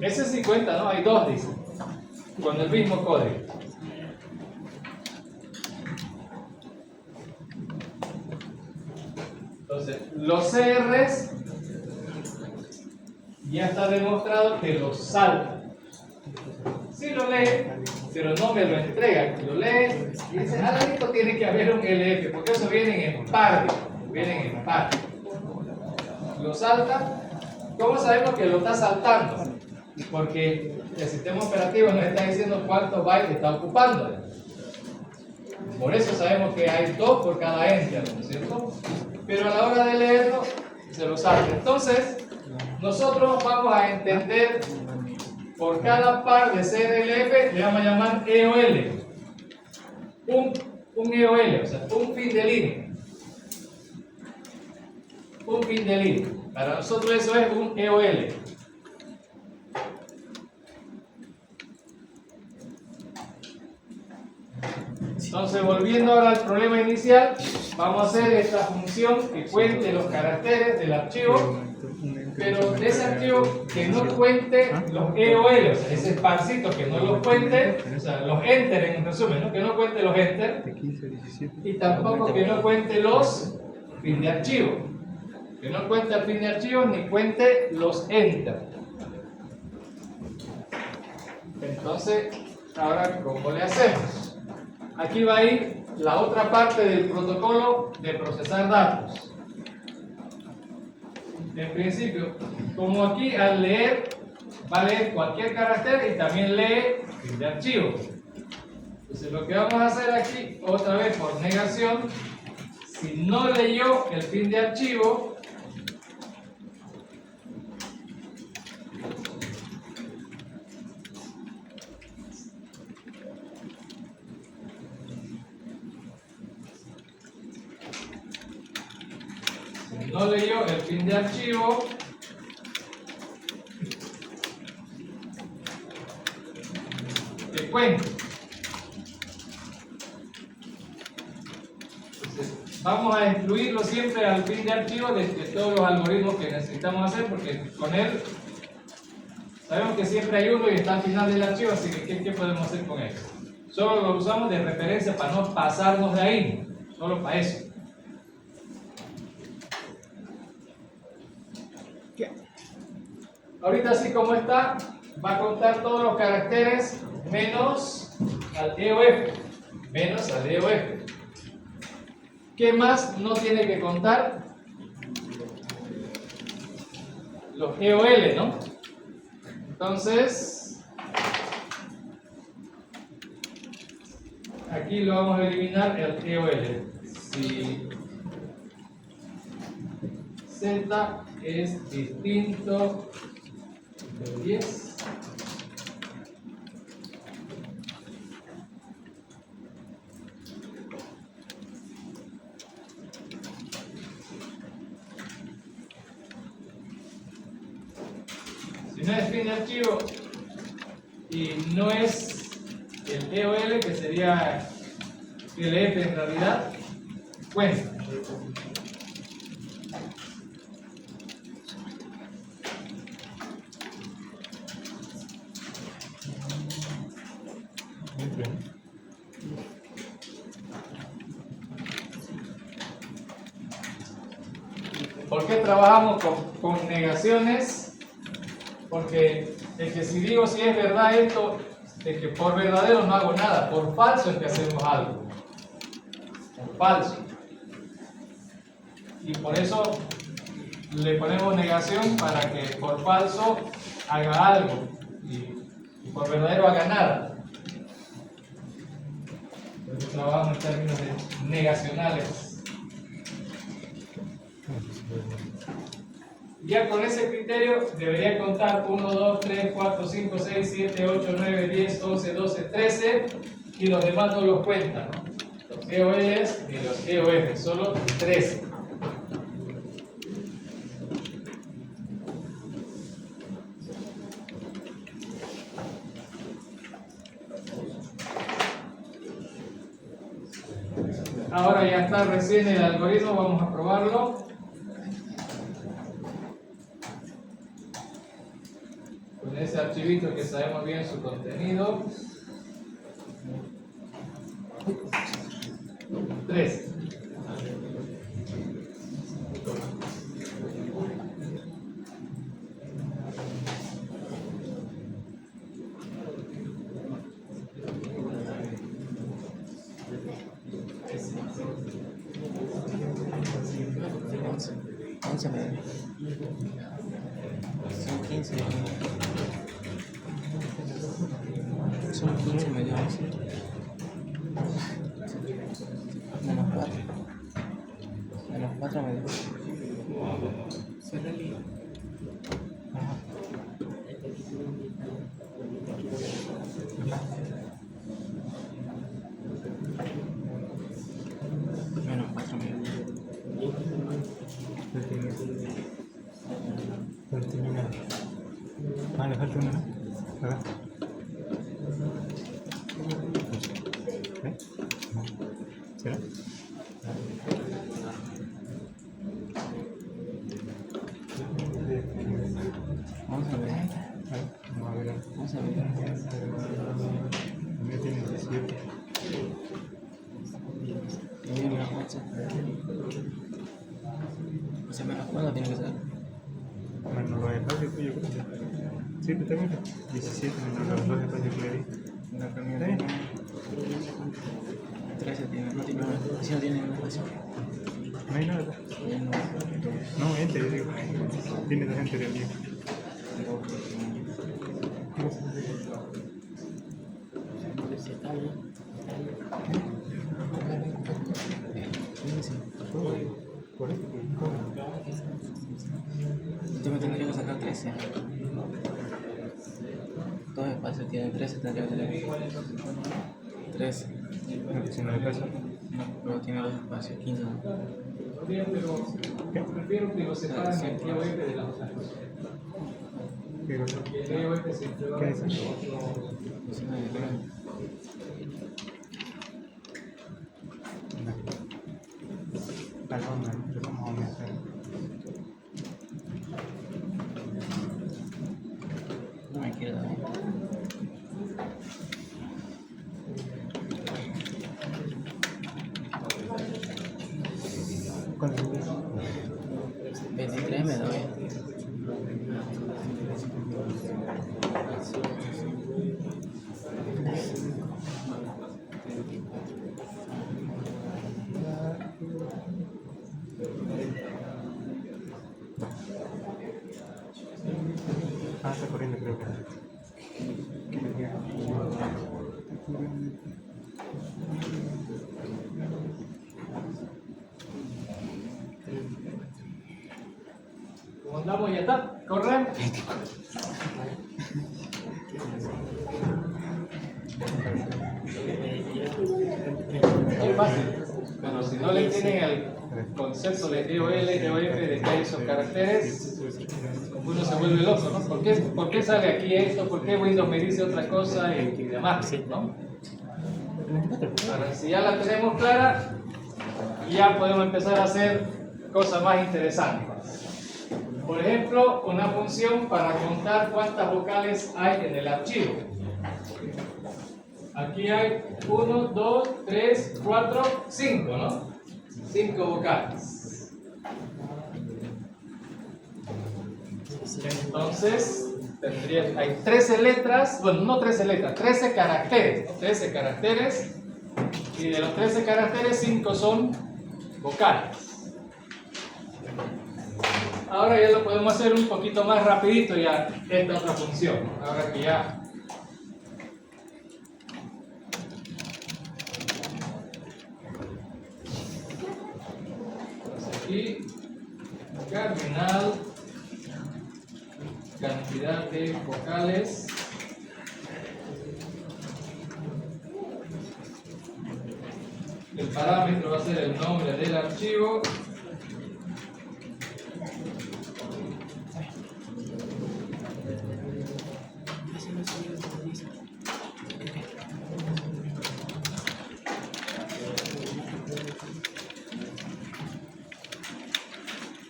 Ese sí cuenta, ¿no? Hay 2, dice. Con el mismo código. Entonces, los CRs ya está demostrado que los salta. Sí lo lee, pero no me lo entrega. Lo lee y dice, esto tiene que haber un LF, porque eso viene en par. Vienen en par. Lo salta. ¿Cómo sabemos que lo está saltando? Porque el sistema operativo nos está diciendo cuántos bytes está ocupando. Por eso sabemos que hay 2 por cada entidad, ¿no es cierto? Pero a la hora de leerlo, se lo salta. Entonces, nosotros vamos a entender por cada par de CRLF, le vamos a llamar EOL. Un EOL, o sea, un fin de línea. Un fin de línea. Para nosotros eso es un EOL. Entonces, volviendo ahora al problema inicial, vamos a hacer esta función que cuente los caracteres del archivo, pero de ese archivo que no cuente los EOL, o sea, ese parcito que no los cuente, o sea, los enter en resumen, ¿no? Que no cuente los enter, y tampoco que no cuente los fin de archivo, que no cuente el fin de archivo ni cuente los enter. Entonces, ahora, ¿cómo le hacemos? Aquí va a ir la otra parte del protocolo de procesar datos. En principio, como aquí al leer, va a leer cualquier carácter y también lee fin de archivo. Entonces, lo que vamos a hacer aquí, otra vez por negación, si no leyó el fin de archivo, el fin de archivo, que cuente. Entonces, vamos a excluirlo siempre al fin de archivo de todos los algoritmos que necesitamos hacer, porque con él sabemos que siempre hay uno y está al final del archivo, así que ¿qué podemos hacer con él? Solo lo usamos de referencia para no pasarnos de ahí, solo para eso. Ahorita así como está, va a contar todos los caracteres menos al EOF. Menos al EOF. ¿Qué más no tiene que contar? Los EOL, ¿no? Entonces, aquí lo vamos a eliminar el EOL. Si Z es distinto de 10, si no es fin de archivo y no es el EOL, que sería LF en realidad, cuenta. ¿Por qué trabajamos con negaciones? Porque es que si digo si es verdad esto, es que por verdadero no hago nada, por falso es que hacemos algo. Por falso. Y por eso le ponemos negación para que por falso haga algo y por verdadero haga nada. Por eso trabajamos en términos de negacionales. Ya con ese criterio debería contar 1, 2, 3, 4, 5, 6, 7, 8, 9, 10, 11, 12, 13 y los demás no los cuentan, ¿no? Los EOLs ni los EOF, solo 13. Ahora ya está recién el algoritmo, vamos a probarlo. Con ese archivito que sabemos bien su contenido. 3. Son 15. Son 15 medio 11. Menos 4. Menos 4 medio. Ajá. Menos 4 medio. Le falta una, ¿no? Acá. ¿Será? Vamos a ver. A ver, vamos a ver. Vamos a ver. El mío tiene 17. Tiene una 8. O sea, menos 4 tiene que ser. Menos los espacios que yo creo. Sí, te tengo 17 menos los espacios que le di. La camioneta tiene 13, tiene, no tiene, así no tiene espacio. No hay nada. No, gente, yo digo. Tiene 2 gente de aquí. Por eso, Yo me tendría que sacar 13. Dos espacios tienen 13, tendría que tener 13. no, que si no le pasa. No, pero tiene dos espacios, 15. Bien, pero prefiero que lo separen el río F de las otras cosas. ¿Qué cosa? Que el río F se va ¿Qué es? Perdón, pero vamos a aumentar. No me quiero dar. ¿Cuánto es? 23 me doy. Ah, está corriendo, creo que. Como andamos, ya está. Corren. Es fácil. Pero si no le entienden el concepto de EOL, EOF, de que hay esos caracteres, uno se vuelve loco, ¿no? ¿Por qué sale aquí esto? ¿Por qué Windows me dice otra cosa y demás? ¿No? Ahora, si ya la tenemos clara, ya podemos empezar a hacer cosas más interesantes. Por ejemplo, una función para contar cuántas vocales hay en el archivo. Aquí hay 1, 2, 3, 4, 5, ¿no? 5 vocales. Entonces, hay 13 letras, bueno, no 13 letras, 13 caracteres, ¿no? 13 caracteres, y de los 13 caracteres, 5 son vocales. Ahora ya lo podemos hacer un poquito más rapidito ya, esta otra función, ahora que ya aquí, cardinal, cantidad de vocales, el parámetro va a ser el nombre del archivo,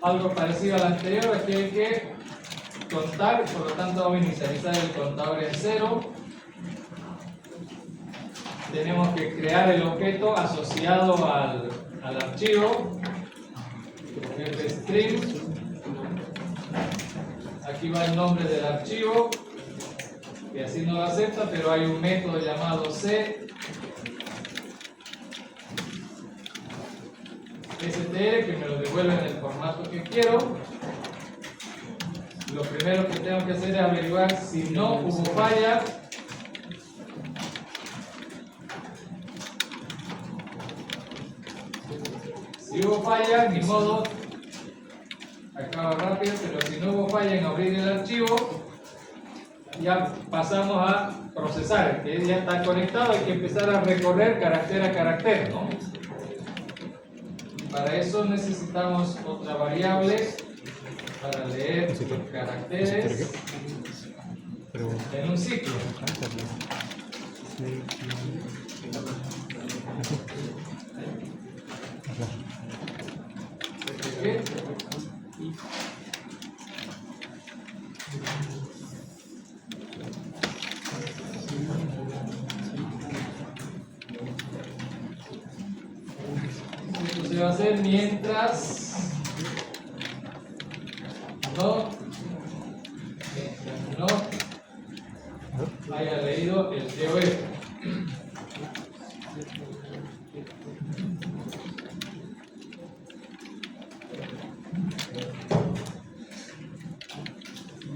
algo parecido al anterior, aquí hay que contar, por lo tanto vamos a inicializar el contador en 0. Tenemos que crear el objeto asociado al archivo, fstring. Aquí va el nombre del archivo, que así no lo acepta, pero hay un método llamado c str que me lo devuelve en el formato que quiero. Lo primero que tengo que hacer es averiguar si no hubo falla. Si hubo falla, ni modo, acaba rápido, pero si no hubo falla en abrir el archivo, ya pasamos a procesar, que ya está conectado, hay que empezar a recorrer carácter a carácter, ¿no? Para eso necesitamos otra variable para leer los caracteres en un ciclo. Esto se va a hacer mientras no haya leído el TOF.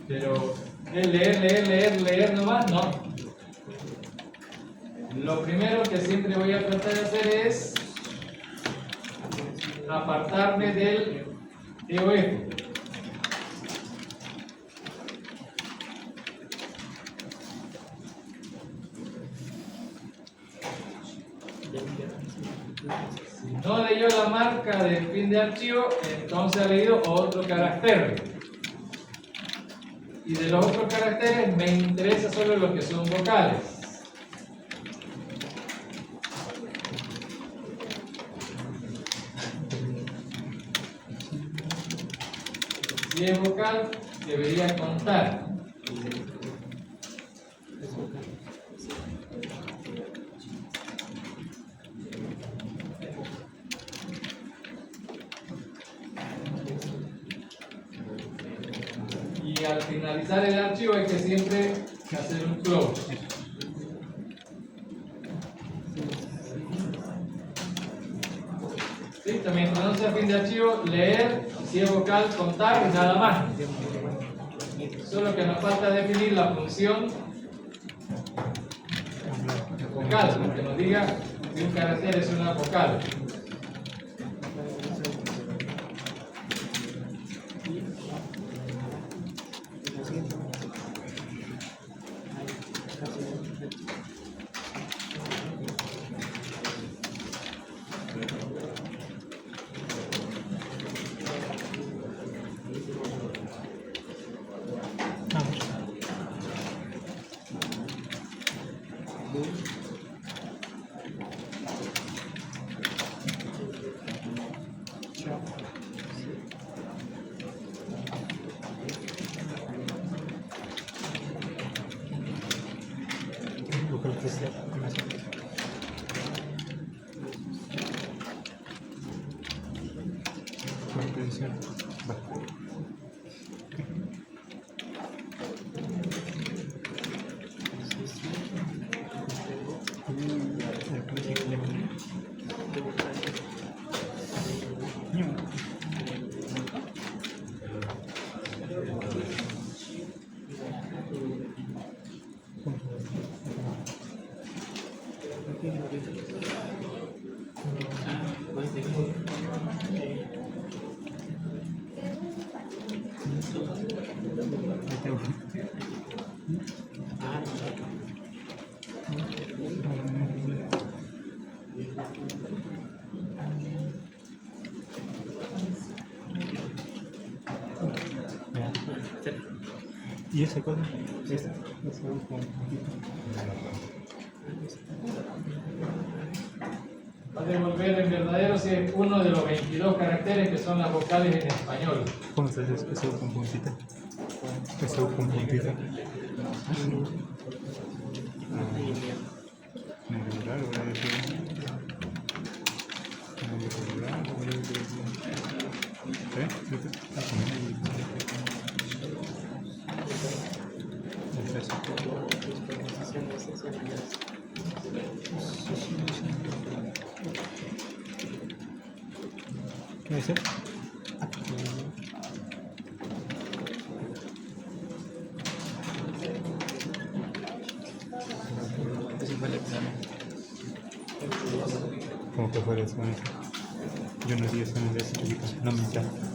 Pero es leer nomás, no. Lo primero que siempre voy a tratar de hacer es apartarme del TOF. Si no leyó la marca del fin de archivo, entonces ha leído otro carácter. Y de los otros caracteres me interesa solo lo que son vocales. Si es vocal, debería contar. Y al finalizar el archivo hay que siempre hacer un close. ¿Sí? También cuando sea fin de archivo, leer, si es vocal, contar y nada más. Solo que nos falta definir la función vocal, que nos diga si un carácter es una vocal. ¿Y esa cosa? Va a devolver en verdadero si es uno de los 22 caracteres que son las vocales en español. ¿Cómo se hace eso con puntita? Eso con puntita. ¿Qué es eso? ¿Cómo que fue eso? Yo no di eso en el certificado, no me encanta.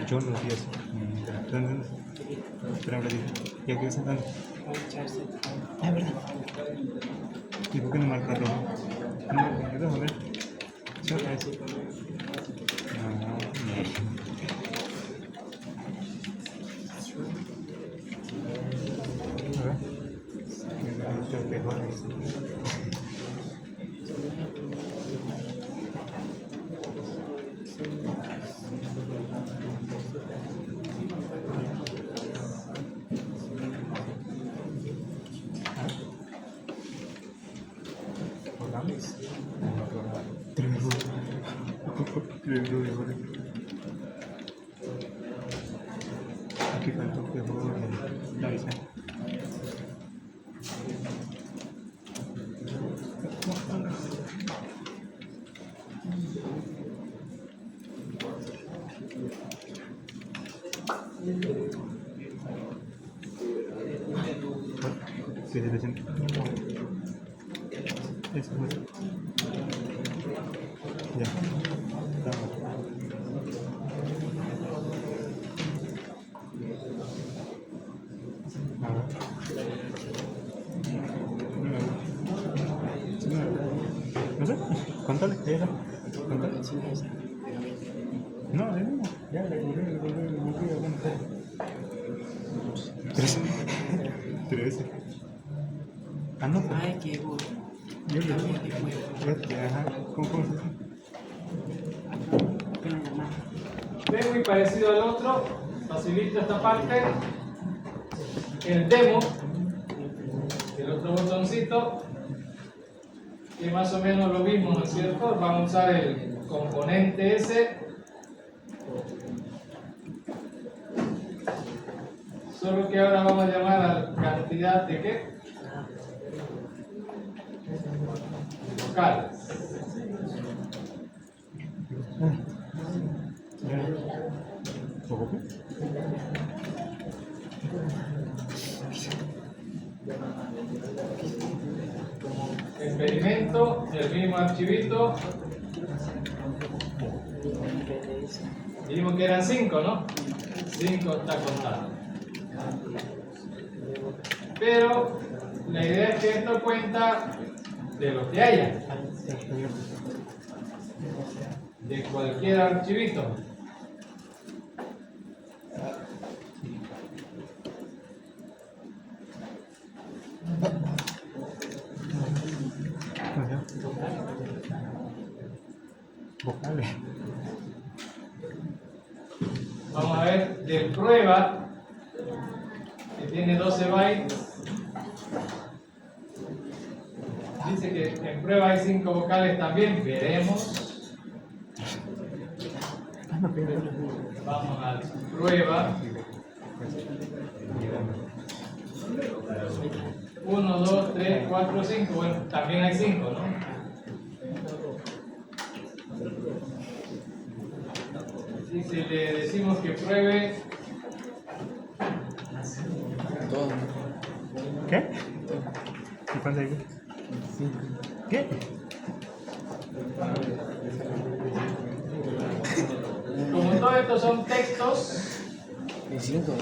Yo no di eso. Pero ahora digo, ¿ya qué están dando? Ah, verdad. ¿Y por qué no marca rojo? No, déjame ver. Cierra eso. Aquí falta un juego de la visa. Sí, sí, sí. Eso, eso. Ya. No sé, contale, ella. Contale. No, ya, le cubrí, bueno. 13. 13. Ah, no. Ay, qué burro. Yo ajá, ¿cómo se dice? Ve muy parecido al otro, facilito esta parte. El demo, el otro botoncito, que más o menos lo mismo, ¿no es cierto? Vamos a usar el componente ese. Solo que ahora vamos a llamar a la cantidad de ¿qué? Vocales. ¿Poco qué? Experimento, el mismo archivito. Dijimos que eran 5, ¿no? 5 está contado. Pero la idea es que esto cuenta de lo que haya, de cualquier archivito. Vocales. Vamos a ver de prueba, que tiene 12 bytes. Dice que en prueba hay 5 vocales también, veremos. Vamos a prueba. 1, 2, 3, 4, 5. Bueno, también hay 5, ¿no? Y si le decimos que pruebe Todo. ¿Qué? ¿Y cuánto hay? ¿Qué? como todos estos son textos, ¿Y 5?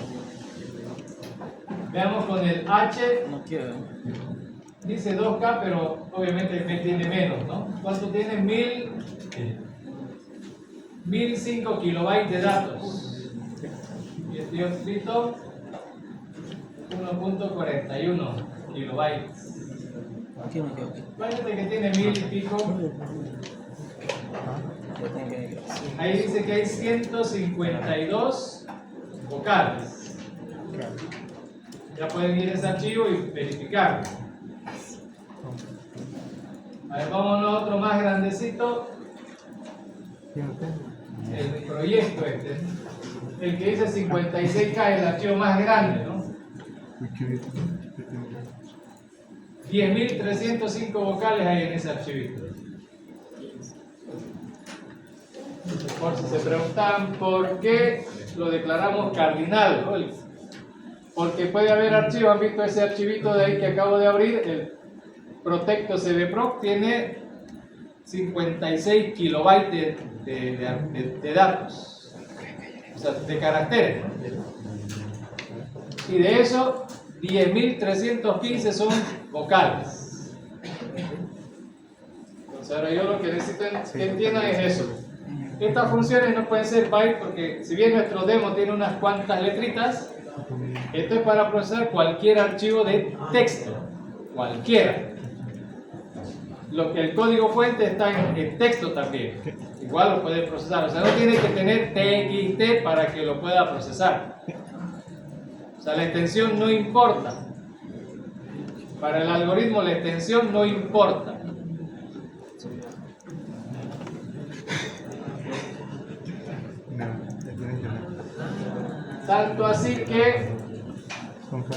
veamos con el H, No quiero. dice 2K, pero obviamente el B tiene menos, ¿no? ¿Cuánto tiene? 1005 kilobytes de datos. Y estoy escrito 1.41 kilobytes. Aquí me quedo. Imagínate que tiene 1000 y pico. Ya tengo que. Ahí dice que hay 152 vocales. Ya pueden ir a ese archivo y verificar. A ver, vámonos a otro más grandecito. El proyecto este. El que dice 56K es el archivo más grande, ¿no? 10.305 vocales hay en ese archivito. Por si se preguntan por qué lo declaramos cardinal, ¿no? Porque puede haber archivos, han visto ese archivito de ahí que acabo de abrir, el Protecto CVPROC tiene 56 kilobytes de datos, o sea, de caracteres, ¿no? Y de eso 10.315 son vocales. Entonces ahora yo lo que necesito que entiendan es eso. Estas funciones no pueden ser byte porque si bien nuestro demo tiene unas cuantas letritas, esto es para procesar cualquier archivo de texto, cualquiera. Lo que el código fuente está en texto también, igual lo puede procesar, o sea, no tiene que tener TXT para que lo pueda procesar. O sea, la extensión no importa. Para el algoritmo la extensión no importa. Tanto así que Con K.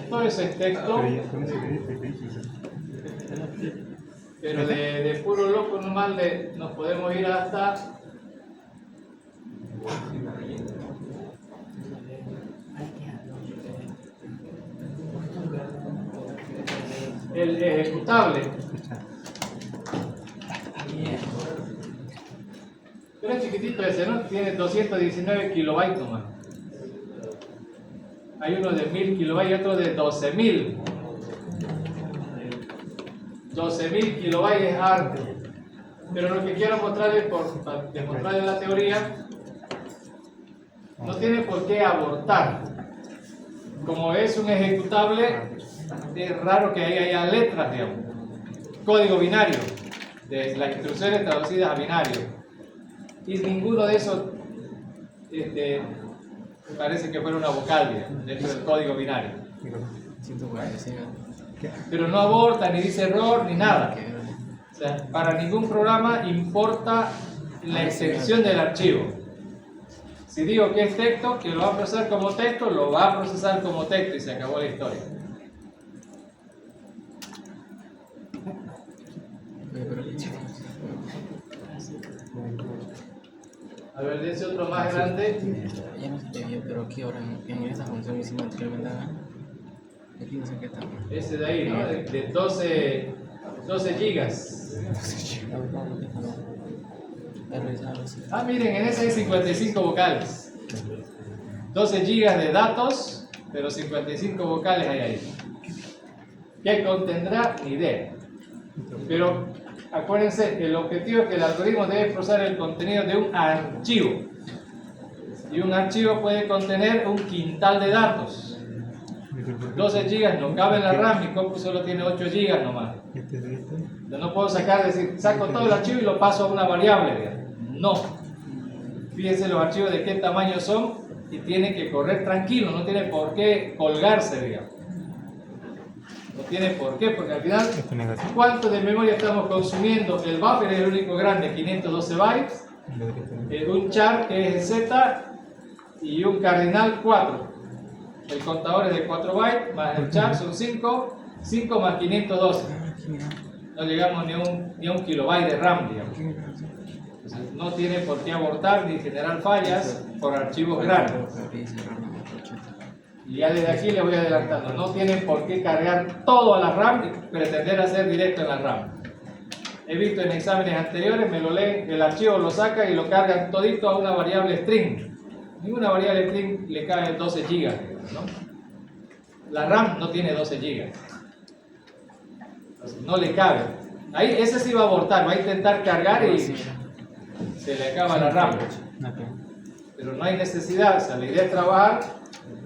todo ese texto, Pero ya con ese difícil. pero de puro loco nomás nos podemos ir hasta el ejecutable. Pero es chiquitito ese, ¿no? Tiene 219 kilobytes nomás. Hay uno de 1000 kilobytes y otro de 12.000. 12.000 kilobytes es arte. Pero lo que quiero mostrarles, para demostrarles la teoría, no tiene por qué abortar. Como es un ejecutable, es raro que ahí haya letras, digamos. Código binario, de las instrucciones traducidas a binario. Y ninguno de esos parece que fuera una vocal, digamos, dentro del código binario. 145. Pero no aborta, ni dice error, ni nada. O sea, para ningún programa importa la extensión del archivo. Si digo que es texto, que lo va a procesar como texto, lo va a procesar como texto y se acabó la historia. A ver, de ese otro más grande. Ya no se te vio, pero aquí ahora en esa función que hicimos anteriormente. Aquí no sé qué está. Ese de ahí, ¿no? De 12 gigas. Ah, miren, en ese hay 55 vocales. 12 gigas de datos, pero 55 vocales hay ahí. ¿Qué contendrá? Ni idea. Pero acuérdense, el objetivo es que el algoritmo debe procesar el contenido de un archivo. Y un archivo puede contener un quintal de datos. 12 gigas no cabe en la RAM, mi compu solo tiene 8 gigas nomás. Yo no puedo saco todo el archivo y lo paso a una variable, digamos. No. Fíjense los archivos de qué tamaño son y tiene que correr tranquilo, no tiene por qué colgarse, digamos. No tiene por qué, porque al final, ¿cuánto de memoria estamos consumiendo? El buffer es el único grande, 512 bytes. Un char que es el Z y un cardinal 4. El contador es de 4 bytes, más el char son 5, 5 más 512. No llegamos ni a un kilobyte de RAM, digamos. Entonces, no tiene por qué abortar ni generar fallas por archivos grandes. Y ya desde aquí les voy adelantando, no tienen por qué cargar todo a la RAM y pretender hacer directo en la RAM. He visto en exámenes anteriores, me lo leen, el archivo lo saca y lo cargan todito a una variable string. Ninguna variable string le cabe 12 GB, ¿no? La RAM no tiene 12 GB. No le cabe. Ahí ese sí va a abortar, va a intentar cargar y se le acaba la RAM. Pero no hay necesidad, o sea, la idea es trabajar.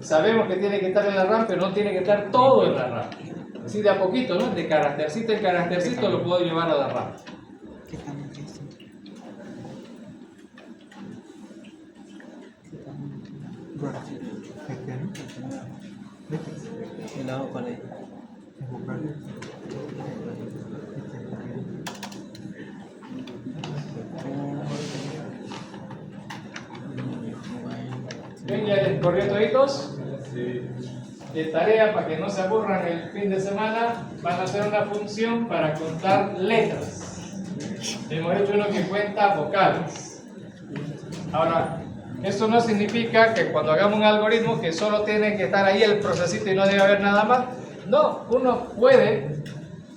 Sabemos que tiene que estar en la RAM, pero no tiene que estar todo en la RAM. Así de a poquito, ¿no? De caractercito en caractercito lo puedo llevar a la RAM. ¿El lado cuál es? ¿Ven? ¿Ya les corrió toditos? De tarea, para que no se aburran el fin de semana, van a hacer una función para contar letras. Hemos hecho uno que cuenta vocales. Ahora, esto no significa que cuando hagamos un algoritmo que solo tiene que estar ahí el procesito y no debe haber nada más. No, uno puede,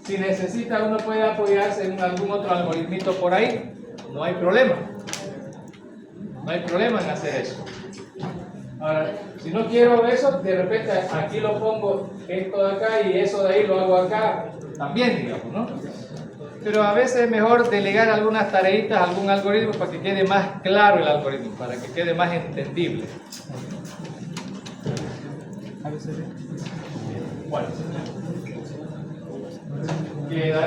si necesita, uno puede apoyarse en algún otro algoritmito por ahí. No hay problema. No hay problema en hacer eso. Ahora, si no quiero eso, de repente aquí lo pongo esto de acá y eso de ahí lo hago acá también, digamos, ¿no? Pero a veces es mejor delegar algunas tareitas a algún algoritmo para que quede más claro el algoritmo, para que quede más entendible. Bueno, quedaré